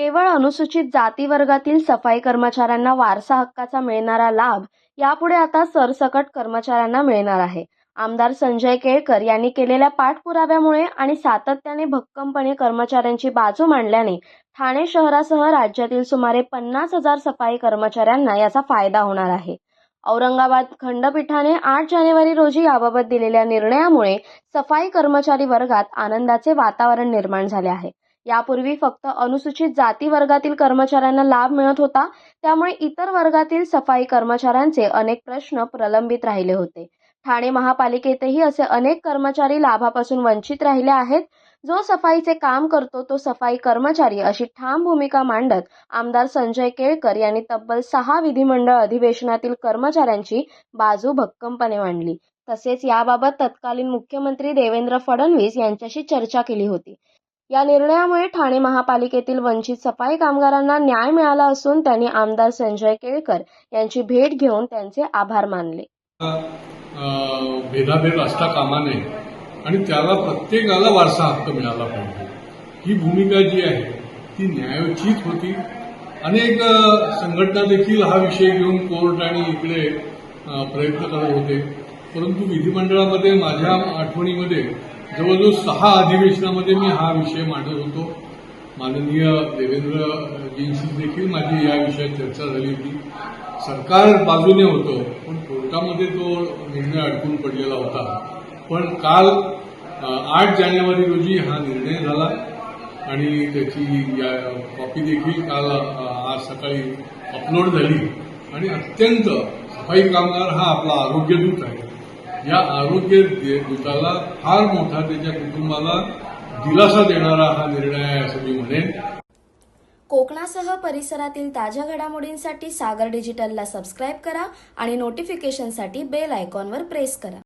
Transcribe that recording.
केवळ अनुसूचित जाती वर्गातील सफाई कर्मचाऱ्यांना वारसा हक्काचा मिळणारा लाभ यापुढे आता सरसकट कर्मचाऱ्यांना मिळणार आहे. आमदार संजय केळकर यांनी केलेल्या पाठपुराव्यामुळे आणि सातत्याने भक्कमपणे कर्मचाऱ्यांची बाजू मांडल्याने ठाणे शहरासह राज्यातील सुमारे 50,000 सफाई कर्मचाऱ्यांना याचा फायदा होणार आहे. औरंगाबाद खंडपीठाने 8 जानेवारी रोजी याबाबत दिलेल्या निर्णयामुळे सफाई कर्मचारी वर्गात आनंदाचे वातावरण निर्माण झाले आहे. यापूर्वी फक्त अनुसूचित जाती वर्गातील कर्मचाऱ्यांना लाभ मिळत होता, त्यामुळे इतर वर्गातील सफाई कर्मचाऱ्यांचे अनेक प्रश्न प्रलंबित राहिले होते. ठाणे महापालिकेतही असे अनेक कर्मचारी लाभापासून वंचित राहिले आहेत. जो सफाईचे काम करतो तो सफाई कर्मचारी अशी ठाम भूमिका मांडत आमदार संजय केळकर यांनी तब्बल 6 विधिमंडळ अधिवेशनातील कर्मचाऱ्यांची बाजू भक्कमपणे मांडली. तसेच याबाबत तत्कालीन मुख्यमंत्री देवेंद्र फडणवीस यांच्याशी चर्चा केली होती. या निर्णयामुळे ठाणे महापालिकेतील वंचित सफाई कामगारांना न्याय मिळाला असून त्यांनी आमदार संजय केळकर यांची भेट घेऊन त्यांचे आभार मानले. भेदाभेद असता कामा नये आणि त्याला प्रत्येकाला वारसा हक्क मिळाला पाहिजे, ही भूमिका जी आहे ती न्यायोचित होती. अनेक संघटना देखील हा विषय घेऊन कोर्ट आणि इकडे प्रयत्न करत होते, परंतु विधिमंडळामध्ये माझ्या आठवणीमध्ये जवळजवळ 6 अधिवेशनामध्ये मी हा विषय मांडत होतो. माननीय देवेंद्रजींशी देखील माझी या विषयात चर्चा झाली होती. सरकार बाजूने होतं, पण कोर्टामध्ये तो निर्णय अडकून पडलेला होता. पण काल 8 जानेवारी रोजी हा निर्णय झाला आणि त्याची कॉपी देखील काल आज सकाळी अपलोड झाली. आणि अत्यंत सफाई कामगार हा आपला आरोग्यदूत आहे. या आरोग्य दूताला फार मोठा त्याच्या कुटुंबाला दिलासा देणारा हा निर्णय आहे असं मी म्हणेन. कोकणासह परिसरातील ताज्या घडामोडींसाठी सागर डिजिटलला सबस्क्राईब करा आणि नोटिफिकेशनसाठी बेल आयकॉनवर प्रेस करा.